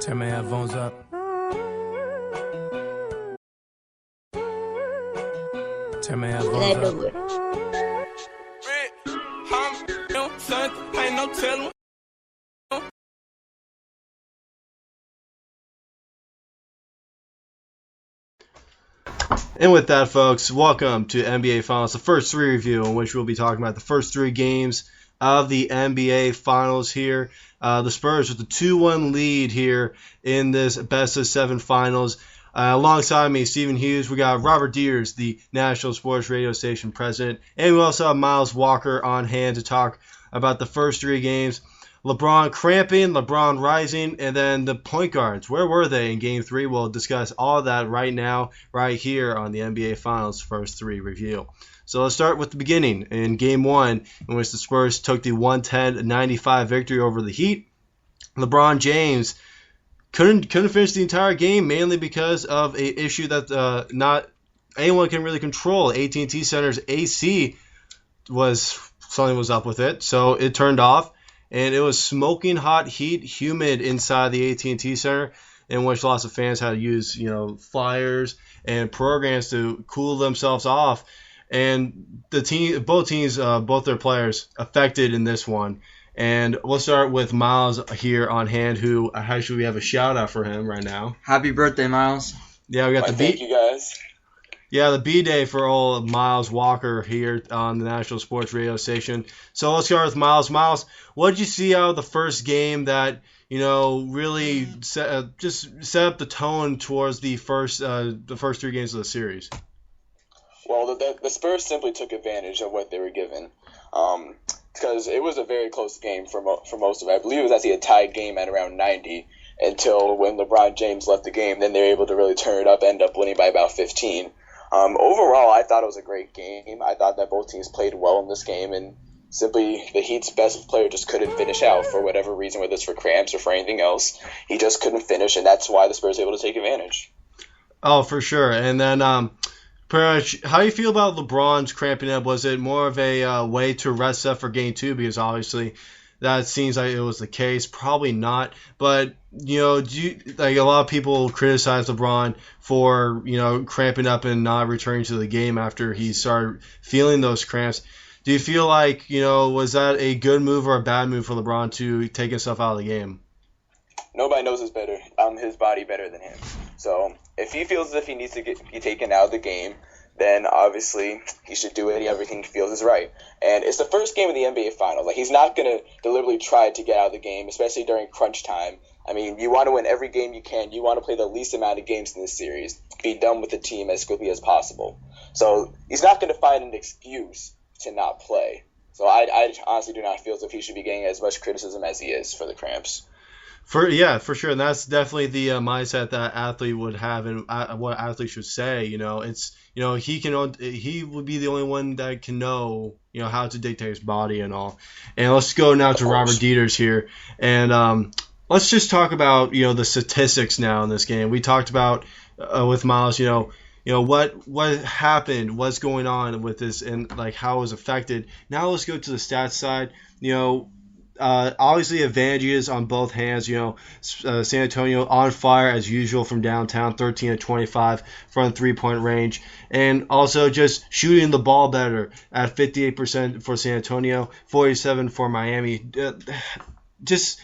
Turn my headphones up. Turn my headphones up. And with that, folks, welcome to NBA Finals, the first three review, in which we'll be talking about the first three games of the NBA Finals here. The Spurs with the 2-1 lead here in this best-of-7 Finals. Alongside me, Stephen Hughes, we got Robert Diers, the National Sports Radio Station president, and we also have Miles Walker on hand to talk about the first three games. LeBron cramping, LeBron rising, and then the point guards. Where were they in Game 3? We'll discuss all that right now, right here on the NBA Finals First 3 review. So let's start with the beginning. In Game 1, in which the Spurs took the 110-95 victory over the Heat, LeBron James couldn't finish the entire game, mainly because of an issue that not anyone can really control. AT&T Center's AC something was up with it, so it turned off. And it was smoking hot heat, humid inside the AT&T Center, in which lots of fans had to use, flyers and programs to cool themselves off. And both their players affected in this one. And we'll start with Miles here on hand, who actually we have a shout out for him right now. Happy birthday, Miles. Yeah, we got Thank you guys. Yeah, the B-Day for old Miles Walker here on the National Sports Radio Station. So let's start with Miles. Miles, what did you see out of the first game that, really set up the tone towards the first three games of the series? Well, the Spurs simply took advantage of what they were given, because it was a very close game for most of it. I believe it was actually a tied game at around 90 until when LeBron James left the game. Then they were able to really turn it up, end up winning by about 15. Overall, I thought it was a great game. I thought that both teams played well in this game, and simply the Heat's best player just couldn't finish out for whatever reason, whether it's for cramps or for anything else. He just couldn't finish, and that's why the Spurs were able to take advantage. Oh, for sure. And then pretty much, how do you feel about LeBron's cramping up? Was it more of a way to rest up for Game 2? Because obviously that seems like it was the case. Probably not. But, a lot of people criticize LeBron for, cramping up and not returning to the game after he started feeling those cramps. Do you feel like, was that a good move or a bad move for LeBron to take himself out of the game? Nobody knows his body better than him. So if he feels as if he needs to be taken out of the game, then obviously he should do everything he feels is right. And it's the first game of the NBA Finals. He's not going to deliberately try to get out of the game, especially during crunch time. I mean, you want to win every game you can. You want to play the least amount of games in this series. Be done with the team as quickly as possible. So he's not going to find an excuse to not play. So I honestly do not feel as if he should be getting as much criticism as he is for the cramps. For sure, and that's definitely the mindset that athlete would have, and what athletes should say. It's he would be the only one that can know how to dictate his body and all. And let's go now to Robert Diers here, and let's just talk about the statistics now in this game. We talked about with Miles, what happened, what's going on with this, and how it was affected. Now let's go to the stats side. Obviously advantages on both hands. San Antonio on fire as usual from downtown, 13 of 25 from 3-point range, and also just shooting the ball better at 58% for San Antonio, 47% for Miami. Just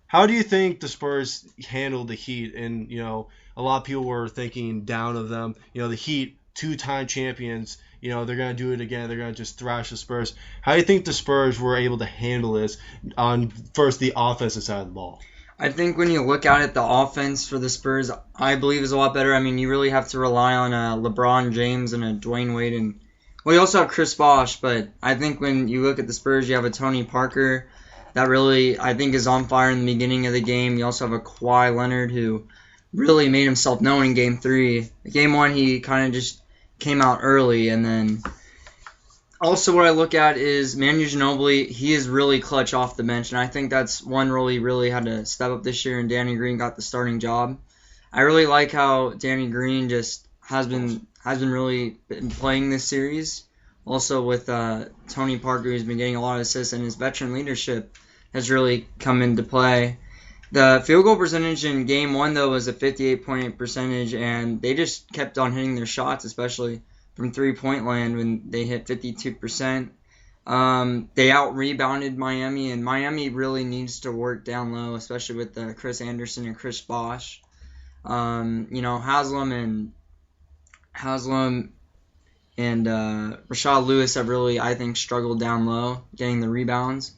how do you think the Spurs handled the Heat? And a lot of people were thinking down of them. The Heat, two-time champions. They're going to do it again. They're going to just thrash the Spurs. How do you think the Spurs were able to handle this on, first, the offensive side of the ball? I think when you look at it, the offense for the Spurs, I believe, is a lot better. I mean, you really have to rely on LeBron James and a Dwayne Wade. And we also have Chris Bosh, but I think when you look at the Spurs, you have a Tony Parker that really, I think, is on fire in the beginning of the game. You also have a Kawhi Leonard who really made himself known in Game 3. Game 1, he kind of just came out early, and then also what I look at is Manu Ginobili. He is really clutch off the bench, and I think that's one role he really had to step up this year, and Danny Green got the starting job. I really like how Danny Green just has been really playing this series. Also with Tony Parker, who's been getting a lot of assists, and his veteran leadership has really come into play. The field goal percentage in game 1, though, was a 58.8 percentage, and they just kept on hitting their shots, especially from three-point land when they hit 52%. They out-rebounded Miami, and Miami really needs to work down low, especially with Chris Anderson and Chris Bosh. Haslam and Rashad Lewis have really, I think, struggled down low, getting the rebounds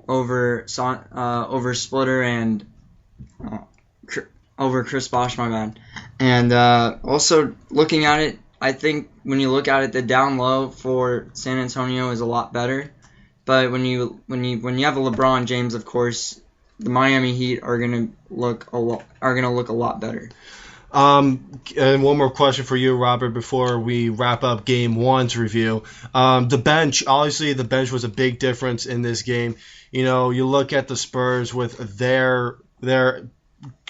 over Splitter and over Chris Bosh, my bad. And also looking at it, I think when you look at it, the down low for San Antonio is a lot better. But when you have a LeBron James, of course, the Miami Heat are gonna look a lot better. And one more question for you, Robert, before we wrap up Game 1's review. The bench, obviously, the bench was a big difference in this game. You know, you look at the Spurs with their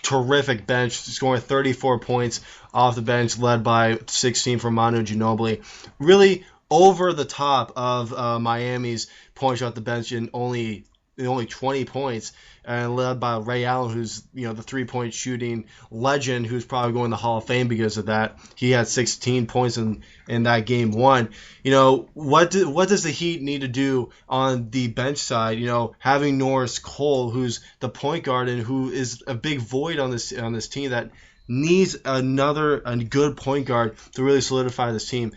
terrific bench, scoring 34 points off the bench, led by 16 from Manu Ginobili. Really over the top of Miami's points off the bench in only 20 points, and led by Ray Allen, who's the three-point shooting legend, who's probably going to the Hall of Fame because of that. He had 16 points in that game 1. What does the Heat need to do on the bench side? Having Norris Cole, who's the point guard and who is a big void on this team that needs a good point guard to really solidify this team.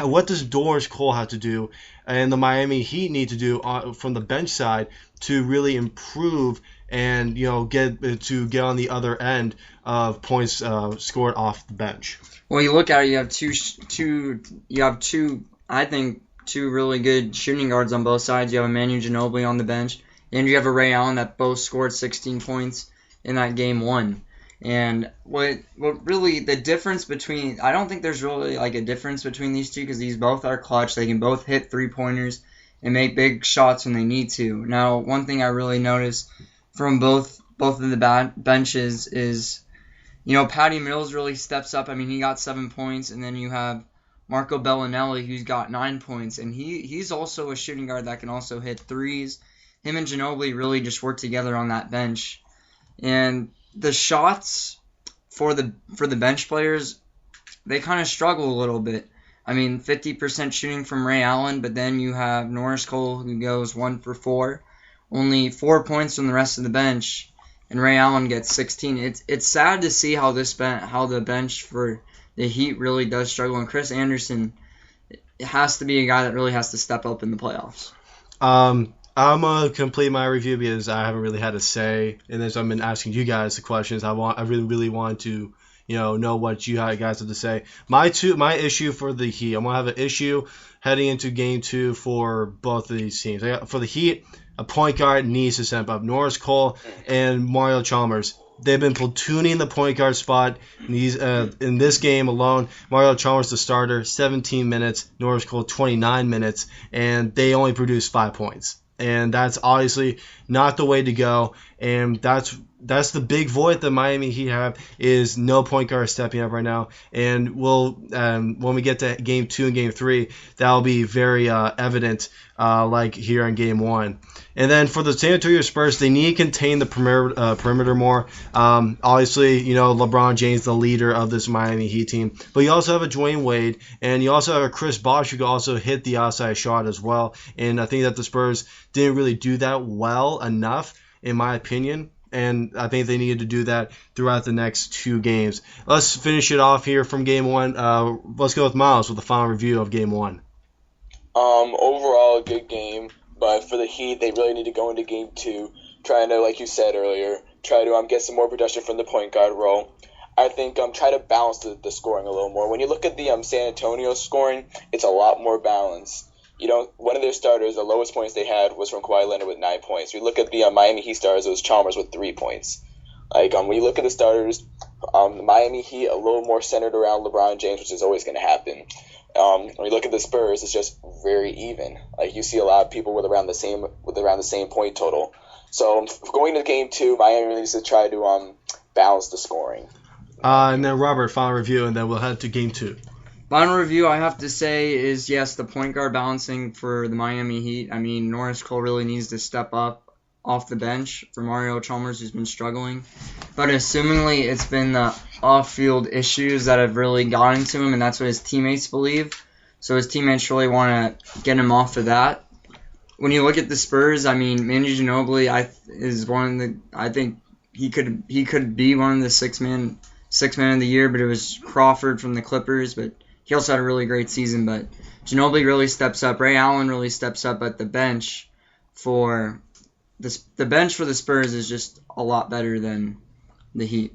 What does Norris Cole have to do, and the Miami Heat need to do from the bench side to really improve and get on the other end of points scored off the bench? Well, you look at it, you have two I think two really good shooting guards on both sides. You have a Manu Ginobili on the bench, and you have a Ray Allen that both scored 16 points in that game 1. And what really the difference between, I don't think there's really like a difference between these two, because these both are clutch. They can both hit three-pointers and make big shots when they need to. Now, one thing I really noticed from both of the benches is, Patty Mills really steps up. I mean, he got 7 points, and then you have Marco Bellinelli, who's got 9 points, and he's also a shooting guard that can also hit threes. Him and Ginobili really just work together on that bench. And the shots for the bench players, they kind of struggle a little bit. I mean, 50% shooting from Ray Allen, but then you have Norris Cole, who goes 1 for 4. Only 4 points from the rest of the bench, and Ray Allen gets 16. It's sad to see how the bench for the Heat really does struggle. And Chris Anderson, it has to be a guy that really has to step up in the playoffs. I'm going to complete my review because I haven't really had a say in this. I've been asking you guys the questions. I really want to, know what you guys have to say. My issue for the Heat, I'm going to have an issue heading into Game 2 for both of these teams. For the Heat, a point guard needs to step up. Norris Cole and Mario Chalmers, they've been platooning the point guard spot in this game alone. Mario Chalmers, the starter, 17 minutes. Norris Cole, 29 minutes. And they only produced 5 points. And that's obviously not the way to go. And that's the big void that Miami Heat have, is no point guard stepping up right now. And when we get to Game 2 and Game 3, that will be very evident, like here in Game 1. And then for the San Antonio Spurs, they need to contain the perimeter more. Obviously, LeBron James, the leader of this Miami Heat team. But you also have a Dwayne Wade, and you also have a Chris Bosh who can also hit the outside shot as well. And I think that the Spurs didn't really do that well enough, in my opinion. And I think they needed to do that throughout the next 2 games. Let's finish it off here from Game 1. Let's go with Miles with the final review of Game 1. Overall, a good game. But for the Heat, they really need to go into Game 2, trying to, like you said earlier, try to get some more production from the point guard role. I think try to balance the scoring a little more. When you look at the San Antonio scoring, it's a lot more balanced. One of their starters, the lowest points they had was from Kawhi Leonard with 9 points. We look at the Miami Heat starters, it was Chalmers with 3 points. When you look at the starters, the Miami Heat a little more centered around LeBron James, which is always going to happen. When you look at the Spurs, it's just very even. You see a lot of people with around the same point total. So going to Game 2, Miami needs to try to balance the scoring. And then Robert, final review, and then we'll head to Game 2. Final review, I have to say, is yes, the point guard balancing for the Miami Heat. I mean, Norris Cole really needs to step up off the bench for Mario Chalmers, who's been struggling. But assumingly it's been the off-field issues that have really gotten to him, and that's what his teammates believe. So his teammates really want to get him off of that. When you look at the Spurs, I mean, Manu Ginobili is one of the. I think he could be one of the six man of the year, but it was Crawford from the Clippers. But he also had a really great season. But Ginobili really steps up. Ray Allen really steps up at the bench for the bench for the Spurs is just a lot better than the Heat.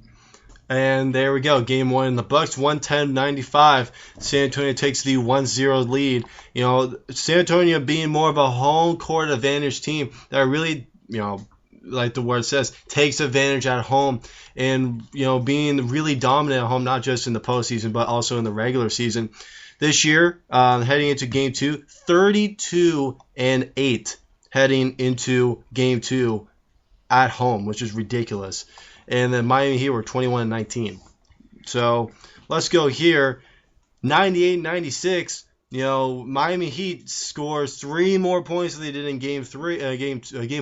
And there we go. Game 1 in the Bucks, 110-95. San Antonio takes the 1-0 lead. You know, San Antonio being more of a home court advantage team that really, you know, like the word says, takes advantage at home and, you know, being really dominant at home, not just in the postseason, but also in the regular season. This year, heading into Game 2, 32-8 heading into Game 2 at home, which is ridiculous. And then Miami Heat were 21-19. So let's go here. 98-96. You know, Miami Heat scores 3 more points than they did in Game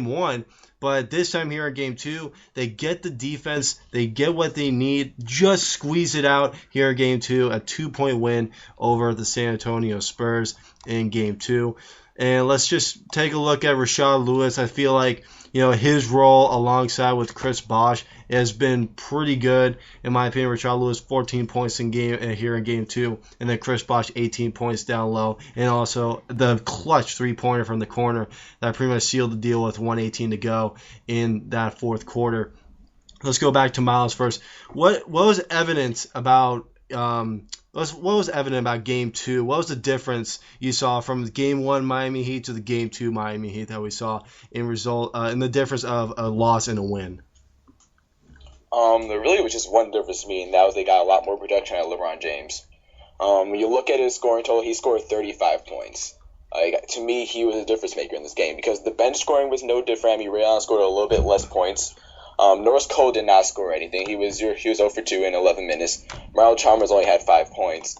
1. But this time here in Game 2, they get the defense. They get what they need. Just squeeze it out here in Game 2. A 2-point win over the San Antonio Spurs in Game 2. And let's just take a look at Rashad Lewis. I feel like, you know, his role alongside with Chris Bosh has been pretty good. In my opinion, Rashad Lewis 14 points here in Game 2, and then Chris Bosh 18 points down low, and also the clutch three-pointer from the corner that pretty much sealed the deal with 1:18 to go in that fourth quarter. Let's go back to Miles first. What was evident about what was evident about Game 2? What was the difference you saw from the Game 1 Miami Heat to the Game 2 Miami Heat that we saw in the difference of a loss and a win? There really was just one difference to me, and that was they got a lot more production out of LeBron James. When you look at his scoring total, he scored 35 points. To me, he was a difference maker in this game because the bench scoring was no different. I mean, Ray Allen scored a little bit less points. Norris Cole did not score anything. He was 0 for 2 in 11 minutes. Mario Chalmers only had 5 points.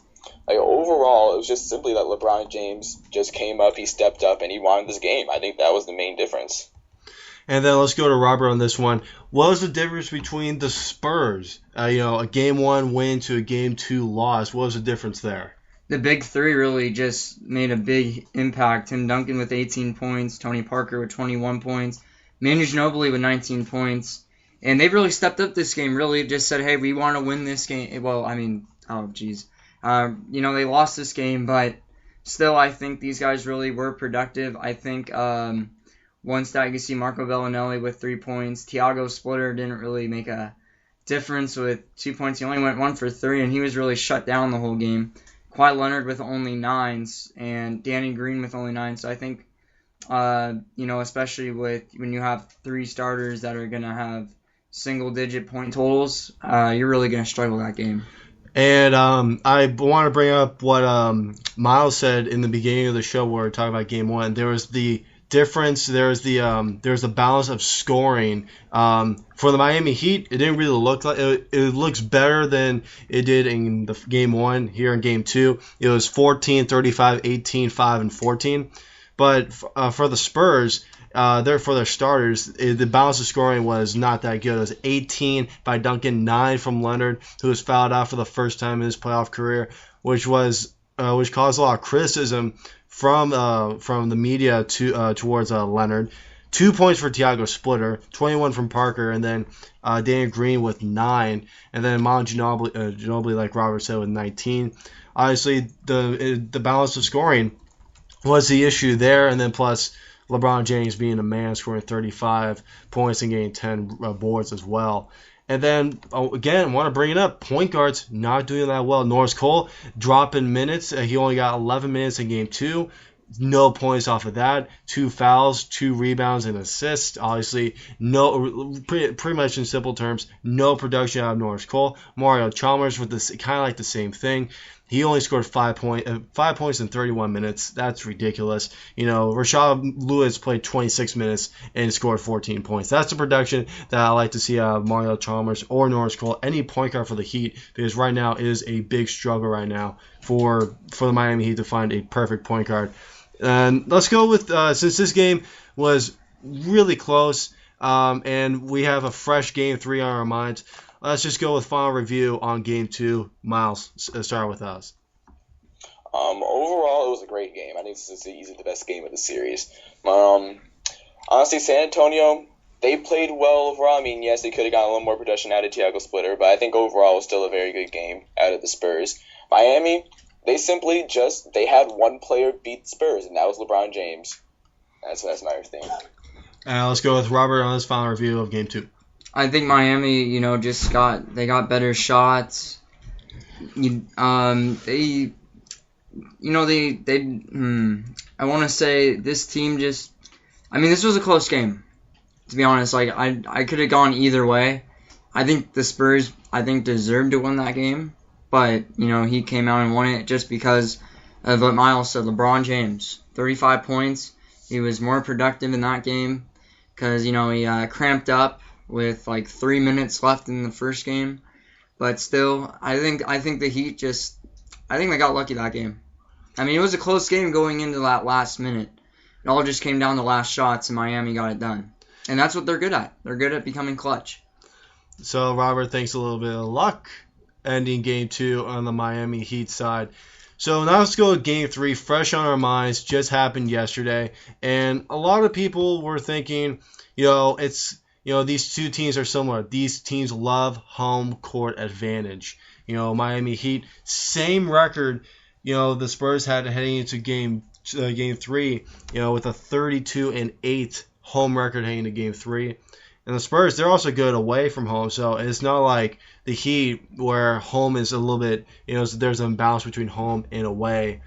Overall, it was just simply that LeBron James just came up, he stepped up, and he won this game. I think that was the main difference. And then let's go to Robert on this one. What was the difference between the Spurs, a Game 1 win to a Game 2 loss? What was the difference there? The big three really just made a big impact. Tim Duncan with 18 points, Tony Parker with 21 points, Manu Ginobili with 19 points. And they really stepped up this game, really just said, hey, we want to win this game. Well, I mean, oh, geez. They lost this game, but still I think these guys really were productive. I think one stat you can see Marco Bellinelli with 3 points. Thiago Splitter didn't really make a difference with 2 points. He only went 1 for 3, and he was really shut down the whole game. Kawhi Leonard with only 9s, and Danny Green with only 9. So I think, especially when you have 3 starters that are going to have single-digit point totals, you're really going to struggle that game. And I want to bring up what Miles said in the beginning of the show where we were talking about Game 1. There was the difference. There's the balance of scoring. For the Miami Heat, it didn't really look like it looks better than it did in the Game 1. Here in Game 2, it was 14, 35, 18, 5, and 14. But for the Spurs, for their starters, the balance of scoring was not that good. It was 18 by Duncan, 9 from Leonard, who was fouled out for the first time in his playoff career, which caused a lot of criticism from the media towards Leonard. 2 points for Thiago Splitter, 21 from Parker, and then Danny Green with 9, and then Manu Ginobili, like Robert said, with 19. Obviously, the balance of scoring was the issue there, and then plus LeBron James being a man, scoring 35 points and getting 10 boards as well. And then, again, want to bring it up, point guards not doing that well. Norris Cole dropping minutes. He only got 11 minutes in Game 2. No points off of that. 2 fouls, 2 rebounds, and assists. Obviously, pretty much in simple terms, no production out of Norris Cole. Mario Chalmers with this kind of like the same thing. He only scored 5 points in 31 minutes. That's ridiculous. Rashad Lewis played 26 minutes and scored 14 points. That's the production that I like to see out of Mario Chalmers or Norris Cole, any point guard for the Heat, because right now it is a big struggle right now for the Miami Heat to find a perfect point guard. And let's go with, since this game was really close, and we have a fresh Game 3 on our minds. Let's just go with final review on Game 2. Miles, start with us. Overall, it was a great game. I think this is easily the best game of the series. Honestly, San Antonio, they played well overall. I mean, yes, they could have gotten a little more production out of Thiago Splitter, but I think overall it was still a very good game out of the Spurs. Miami, they had one player beat Spurs, and that was LeBron James. That's my thing. Let's go with Robert on his final review of Game 2. I think Miami, they got better shots. I want to say this team this was a close game, to be honest. Like, I could have gone either way. I think the Spurs, deserved to win that game. But, he came out and won it just because of what Miles said. LeBron James, 35 points. He was more productive in that game because, he cramped up with, 3 minutes left in the first game. But still, I think the Heat they got lucky that game. I mean, it was a close game going into that last minute. It all just came down to last shots, and Miami got it done. And that's what they're good at. They're good at becoming clutch. So, Robert, thanks a little bit of luck ending Game 2 on the Miami Heat side. So, now let's go to Game 3, fresh on our minds, just happened yesterday. And a lot of people were thinking, these two teams are similar. These teams love home court advantage. Miami Heat, same record. The Spurs had heading into Game 3, with a 32-8 home record heading into Game 3. And the Spurs, they're also good away from home, so it's not like the Heat where home is a little bit, there's an imbalance between home and away.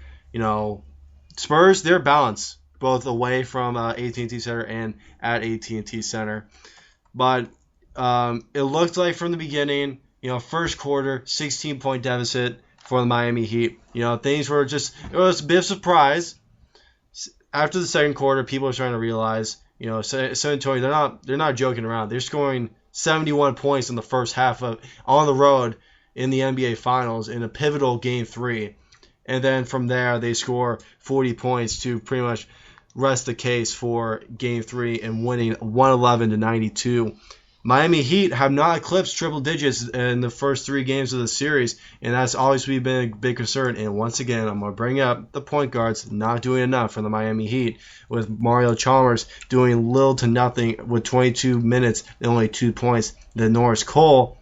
Spurs, they're balanced, both away from AT&T Center and at AT&T Center. But it looked like from the beginning, first quarter, 16-point deficit for the Miami Heat. Things were it was a bit of a surprise. After the second quarter, people are starting to realize, San Antonio, they're not joking around. They're scoring 71 points in the first half on the road in the NBA Finals in a pivotal Game 3. And then from there, they score 40 points to pretty much rest the case for Game 3 and winning 111-92. Miami Heat have not eclipsed triple digits in the first 3 games of the series, and that's obviously been a big concern. And once again, I'm going to bring up the point guards not doing enough for the Miami Heat, with Mario Chalmers doing little to nothing with 22 minutes and only 2 points. Then Norris Cole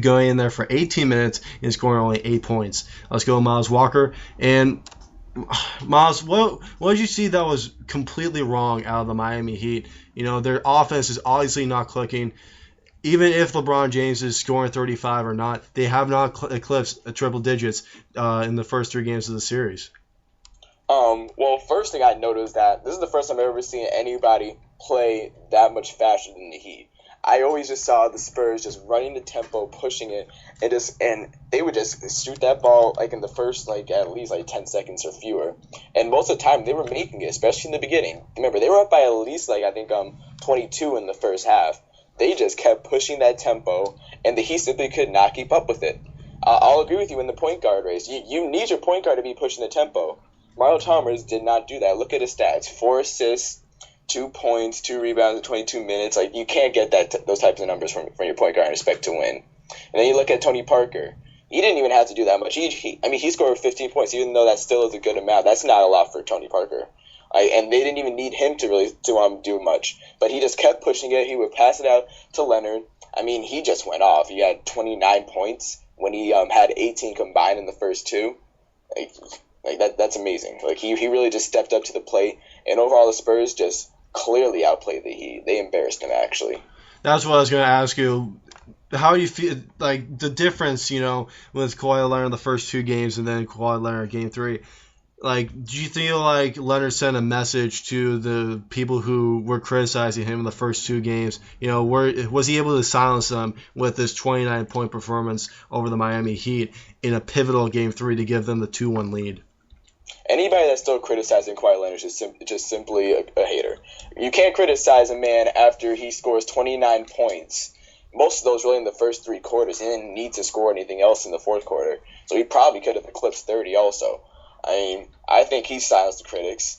going in there for 18 minutes and scoring only 8 points. Let's go Miles Walker. And Miles, what did you see that was completely wrong out of the Miami Heat? Their offense is obviously not clicking. Even if LeBron James is scoring 35 or not, they have not eclipsed triple digits in the first 3 games of the series. Well, first thing I noticed that this is the first time I've ever seen anybody play that much faster than the Heat. I always just saw the Spurs just running the tempo, pushing it, and they would just shoot that ball in the first at least 10 seconds or fewer. And most of the time they were making it, especially in the beginning. Remember, they were up by at least 22 in the first half. They just kept pushing that tempo, and the Heat simply could not keep up with it. I'll agree with you in the point guard race. You need your point guard to be pushing the tempo. Mario Chalmers did not do that. Look at his stats: 4 assists, 2 points, 2 rebounds in 22 minutes. You can't get those types of numbers from your point guard and expect to win. And then you look at Tony Parker. He didn't even have to do that much. He scored 15 points, even though that still is a good amount. That's not a lot for Tony Parker. And they didn't even need him to really do much. But he just kept pushing it. He would pass it out to Leonard. He just went off. He had 29 points when he had 18 combined in the first 2. That's amazing. He really just stepped up to the plate. And overall, the Spurs just clearly outplayed the Heat. They embarrassed him, actually. That's what I was going to ask you. How do you feel, the difference, with Kawhi Leonard in the first 2 games and then Kawhi Leonard Game 3? Do you feel like Leonard sent a message to the people who were criticizing him in the first 2 games? Was he able to silence them with this 29-point performance over the Miami Heat in a pivotal Game 3 to give them the 2-1 lead? Anybody that's still criticizing Kawhi Leonard is just simply a hater. You can't criticize a man after he scores 29 points. Most of those really in the first 3 quarters. He didn't need to score anything else in the fourth quarter. So he probably could have eclipsed 30 also. I think he silenced the critics.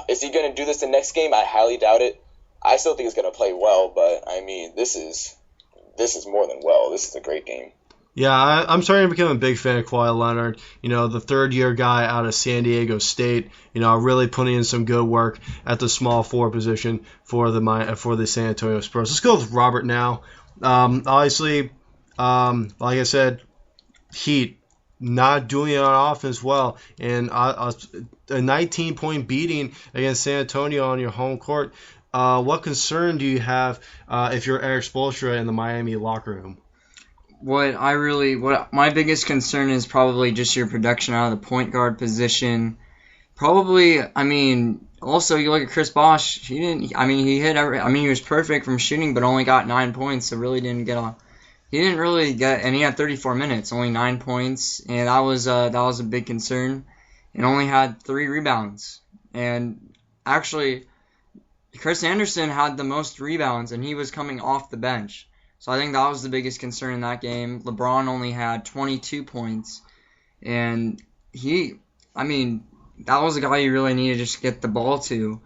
Is he going to do this the next game? I highly doubt it. I still think he's going to play well, but I mean, this is more than well. This is a great game. Yeah, I'm starting to become a big fan of Kawhi Leonard. The third-year guy out of San Diego State. Really putting in some good work at the small forward position for the San Antonio Spurs. Let's go with Robert now. Obviously, like I said, Heat not doing it on offense well, and a 19-point beating against San Antonio on your home court. What concern do you have if you're Eric Spoelstra in the Miami locker room? What my biggest concern is probably just your production out of the point guard position. Probably, also you look at Chris Bosh. He was perfect from shooting, but only got 9 points, so really didn't get off. He didn't really get, and he had 34 minutes, only 9 points, and that was a big concern. And only had 3 rebounds. And actually, Chris Anderson had the most rebounds, and he was coming off the bench. So I think that was the biggest concern in that game. LeBron only had 22 points, and that was a guy you really needed to just get the ball to.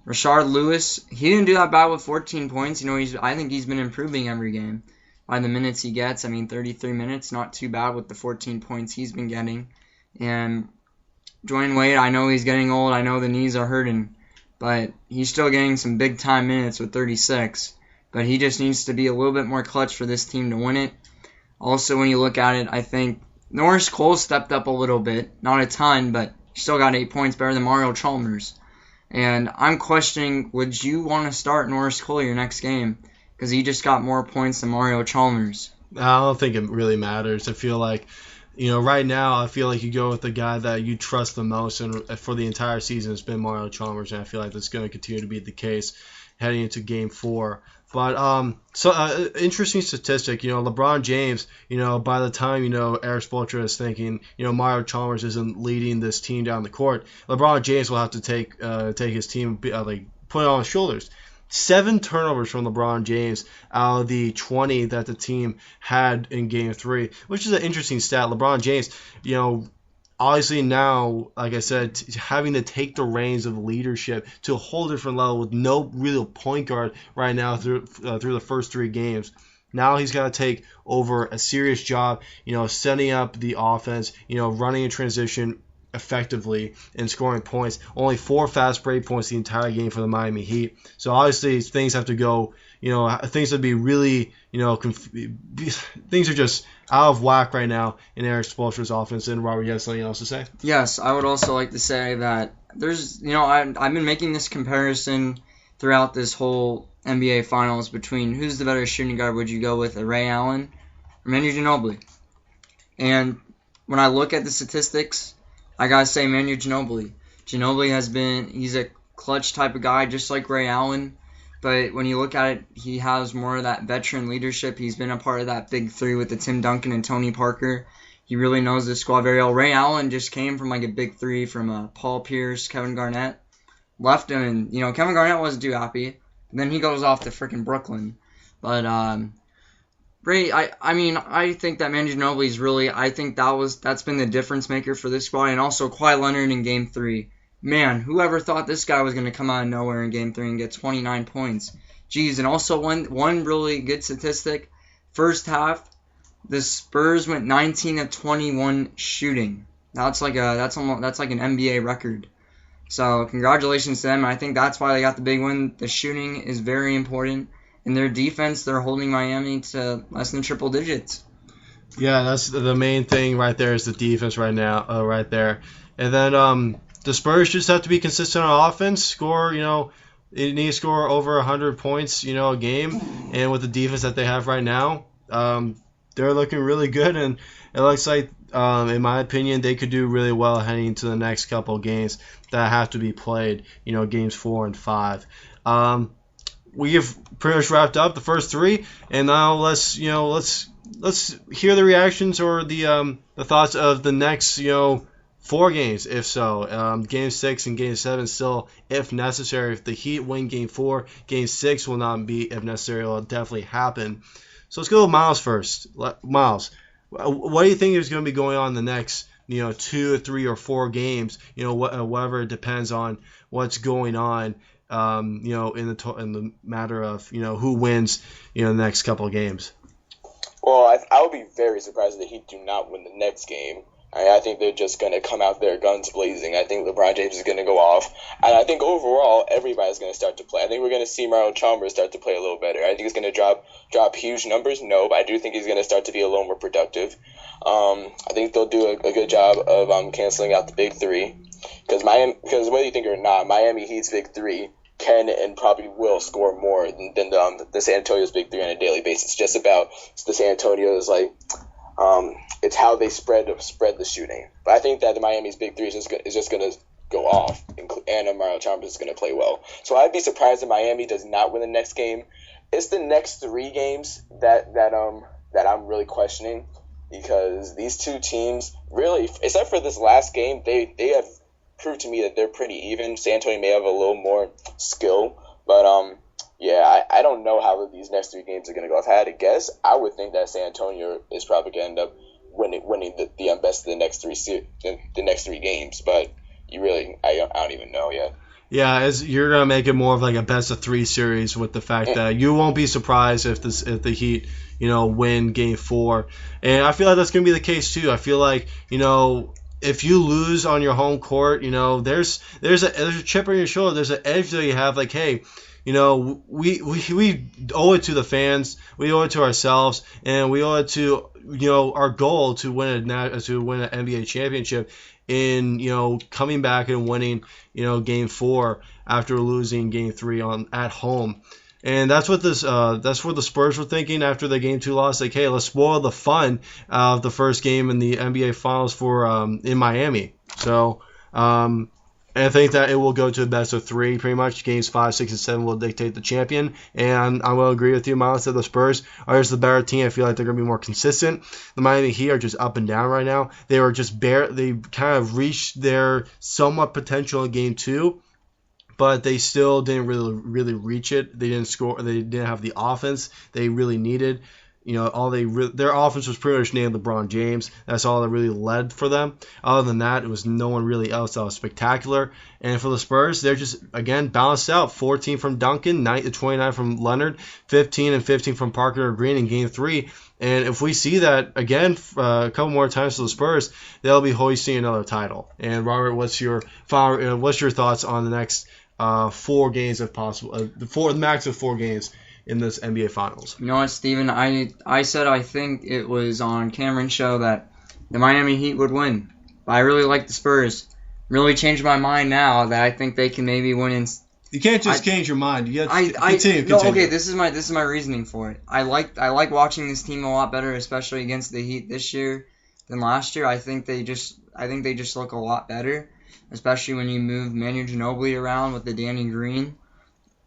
Rashard Lewis, he didn't do that bad with 14 points. I think he's been improving every game by the minutes he gets. 33 minutes, not too bad with the 14 points he's been getting. And Dwayne Wade, I know he's getting old. I know the knees are hurting, but he's still getting some big-time minutes with 36. But he just needs to be a little bit more clutch for this team to win it. Also, when you look at it, I think Norris Cole stepped up a little bit. Not a ton, but he still got 8 points better than Mario Chalmers. And I'm questioning, would you want to start Norris Cole your next game? Because he just got more points than Mario Chalmers. I don't think it really matters. I feel like, right now, I feel like you go with the guy that you trust the most, and for the entire season, it's been Mario Chalmers, and I feel like that's going to continue to be the case heading into Game 4. But interesting statistic, LeBron James, by the time, Eric Spoelstra is thinking, Mario Chalmers isn't leading this team down the court, LeBron James will have to take his team, put it on his shoulders. 7 turnovers from LeBron James out of the 20 that the team had in Game 3, which is an interesting stat. LeBron James, obviously now, like I said, having to take the reins of leadership to a whole different level with no real point guard right now through the first 3 games. Now he's got to take over a serious job, setting up the offense, running a transition effectively and scoring points. Only 4 fast break points the entire game for the Miami Heat. So obviously things have to go, things would be really, things are just out of whack right now in Eric Spoelstra's offense. And Robert, you have something else to say? Yes, I would also like to say that there's, I've been making this comparison throughout this whole NBA Finals between who's the better shooting guard. Would you go with Ray Allen or Manu Ginobili? And when I look at the statistics, I gotta say Manu Ginobili. He's a clutch type of guy, just like Ray Allen. But when you look at it, he has more of that veteran leadership. He's been a part of that big 3 with the Tim Duncan and Tony Parker. He really knows the squad very well. Ray Allen just came from a big 3 from Paul Pierce, Kevin Garnett. Left him, and Kevin Garnett wasn't too happy. And then he goes off to freaking Brooklyn. But Ray, I think that Manu Ginobili is I think that's been the difference maker for this squad, and also Kawhi Leonard in Game 3. Man, whoever thought this guy was going to come out of nowhere in Game 3 and get 29 points? Jeez, and also one really good statistic. First half, the Spurs went 19 of 21 shooting. That's like an NBA record. So congratulations to them. I think that's why they got the big win. The shooting is very important. In their defense, they're holding Miami to less than triple digits. Yeah, that's the main thing right there is the defense right now, right there. And then the Spurs just have to be consistent on offense, score, they need to score over 100 points, a game. And with the defense that they have right now, they're looking really good. And it looks like, in my opinion, they could do really well heading into the next couple games that have to be played, games 4 and 5. We have pretty much wrapped up the first 3, and now let's hear the reactions or the thoughts of the next 4 games, if so. Game 6 and Game 7 still, if necessary. If the Heat win Game 4, Game 6 will not be if necessary. It will definitely happen. So let's go with Miles first. Miles, what do you think is going to be going on in the next 2 or 3 or 4 games? Whatever it depends on what's going on. in the matter of who wins the next couple of games. Well, I would be very surprised if the Heat do not win the next game. I think they're just going to come out there guns blazing. I think LeBron James is going to go off. And I think overall, everybody's going to start to play. I think we're going to see Mario Chalmers start to play a little better. I think he's going to drop huge numbers. No, but I do think he's going to start to be a little more productive. I think they'll do a good job of canceling out the big three. Because whether you think or not, Miami Heat's big three can and probably will score more than the San Antonio's big three on a daily basis. It's just about the San Antonio's it's how they spread the shooting. But I think that the Miami's big three is just going to go off, and Mario Chalmers is going to play well. So I'd be surprised if Miami does not win the next game. It's the next three games that I'm really questioning, because these two teams really, except for this last game, they have proved to me that they're pretty even. San Antonio may have a little more skill, but I don't know how these next three games are going to go. If I had to guess, I would think that San Antonio is probably going to end up winning the best of the next three games. But I don't even know yet. Yeah, as you're gonna make it more of like a best of three series, with the fact that you won't be surprised if the Heat win Game 4, and I feel like that's gonna be the case too. I feel like if you lose on your home court, there's a chip on your shoulder. There's an edge that you have. Like, hey, we owe it to the fans, we owe it to ourselves, and we owe it to our goal to win an NBA championship in coming back and winning Game 4 after losing Game 3 at home. And that's what the Spurs were thinking after the Game 2 loss. Like, hey, let's spoil the fun of the first game in the NBA Finals in Miami. So, I think that it will go to the best of three, pretty much. Games 5, 6, and 7 will dictate the champion. And I will agree with you, Miles, that the Spurs are just the better team. I feel like they're going to be more consistent. The Miami Heat are just up and down right now. They were just they kind of reached their somewhat potential in Game 2, but they still didn't really reach it. They didn't score. They didn't have the offense they really needed. Their offense was pretty much named LeBron James. That's all that really led for them. Other than that, it was no one really else that was spectacular. And for the Spurs, they're just, again, balanced out. 14 from Duncan, 29 from Leonard, 15 and 15 from Parker or Green in Game 3. And if we see that again a couple more times for the Spurs, they'll be hoisting another title. And Robert, what's your thoughts on the next 4 games, if possible? The max of 4 games in this NBA Finals. You know what, Steven? I said I think it was on Cameron's show that the Miami Heat would win. But I really like the Spurs. Really changed my mind now that I think they can maybe win. You can't just change your mind. You have to continue. No, okay, this is my reasoning for it. I like watching this team a lot better, especially against the Heat this year than last year. I think they just look a lot better, especially when you move Manu Ginobili around with the Danny Green.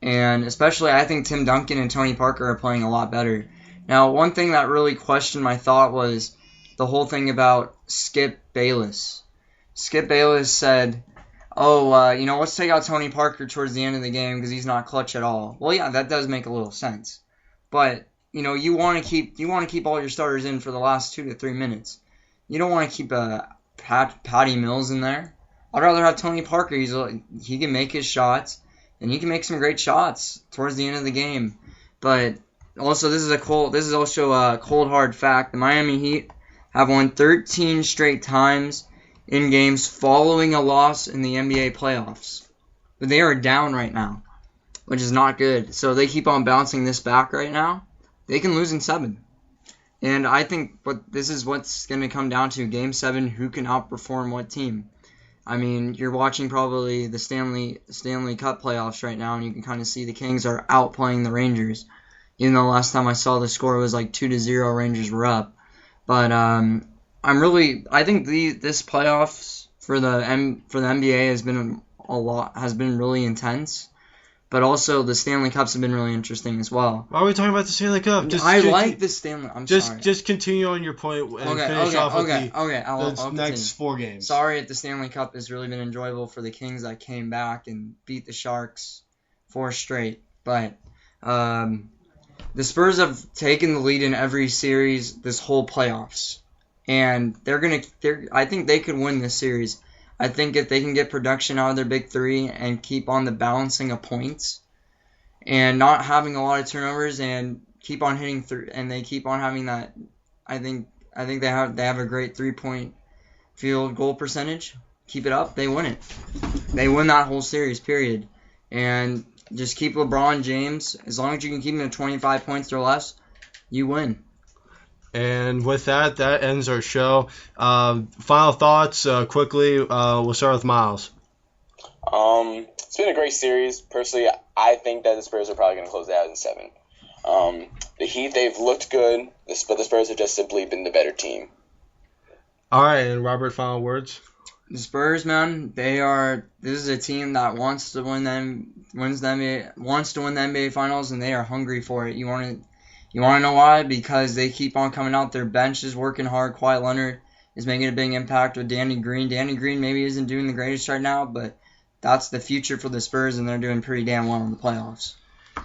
And especially, I think Tim Duncan and Tony Parker are playing a lot better. Now, one thing that really questioned my thought was the whole thing about Skip Bayless. Skip Bayless said, let's take out Tony Parker towards the end of the game because he's not clutch at all. Well, yeah, that does make a little sense. But, you want to keep all your starters in for the last 2 to 3 minutes. You don't want to keep Patty Mills in there. I'd rather have Tony Parker. He can make his shots. And he can make some great shots towards the end of the game. But also, this is also a cold hard fact. The Miami Heat have won 13 straight times in games following a loss in the NBA playoffs. But they are down right now, which is not good. So they keep on bouncing this back right now. They can lose in 7. And I think this is what's going to come down to. Game 7, who can outperform what team? I mean, you're watching probably the Stanley Cup playoffs right now, and you can kind of see the Kings are outplaying the Rangers. Even though last time I saw the score was like 2-0, Rangers were up. But I think this playoffs for the NBA has been really intense. But also the Stanley Cups have been really interesting as well. Why are we talking about the Stanley Cup? I like the Stanley. I'm sorry. Just continue on your point and finish off with the next 4 games. Sorry, the Stanley Cup has really been enjoyable for the Kings that came back and beat the Sharks 4 straight. But the Spurs have taken the lead in every series this whole playoffs, and I think they could win this series. I think if they can get production out of their big three and keep on the balancing of points and not having a lot of turnovers and keep on hitting and they keep on having that, I think they have a great 3-point field goal percentage. Keep it up, they win it. They win that whole series, period. And just keep LeBron James. As long as you can keep him at 25 points or less, you win. And with that ends our show. Final thoughts, quickly. We'll start with Miles. It's been a great series. Personally, I think that the Spurs are probably going to close it out in 7. The Heat, they've looked good, but the Spurs have just simply been the better team. All right, and Robert, final words. The Spurs, man, this is a team that wants to win the NBA Finals, and they are hungry for it. You want to know why? Because they keep on coming out. Their bench is working hard. Kawhi Leonard is making a big impact with Danny Green. Danny Green maybe isn't doing the greatest right now, but that's the future for the Spurs, and they're doing pretty damn well in the playoffs.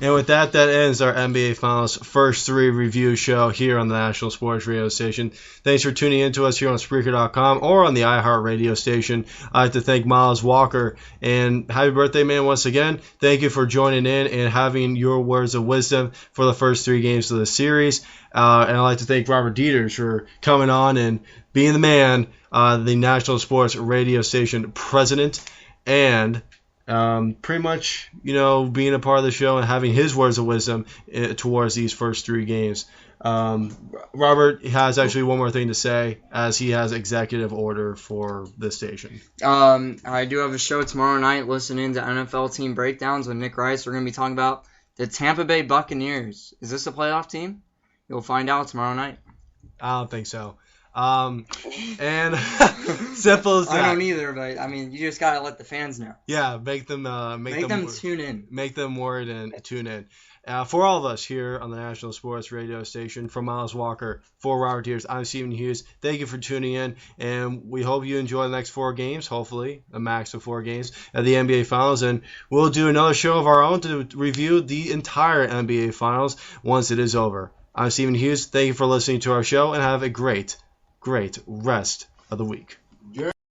And with that ends our NBA Finals first 3 review show here on the National Sports Radio Station. Thanks for tuning in to us here on Spreaker.com or on the iHeart Radio Station. I'd like to thank Miles Walker, and happy birthday, man, once again. Thank you for joining in and having your words of wisdom for the first 3 games of the series. And I'd like to thank Robert Dieters for coming on and being the man, the National Sports Radio Station president, and pretty much, being a part of the show and having his words of wisdom towards these first 3 games. Robert has actually one more thing to say, as he has executive order for this station. I do have a show tomorrow night. Listen in to NFL team breakdowns with Nick Rice. We're going to be talking about the Tampa Bay Buccaneers. Is this a playoff team? You'll find out tomorrow night. I don't think so. And simple as that. I don't either, but you just gotta let the fans know. Yeah, make them tune in. Make them worried and tune in. For all of us here on the National Sports Radio Station, from Miles Walker, for Robert Dieters, I'm Stephen Hughes. Thank you for tuning in, and we hope you enjoy the next 4 games, hopefully a max of 4 games at the NBA Finals, and we'll do another show of our own to review the entire NBA Finals once it is over. I'm Stephen Hughes. Thank you for listening to our show, and have a great rest of the week.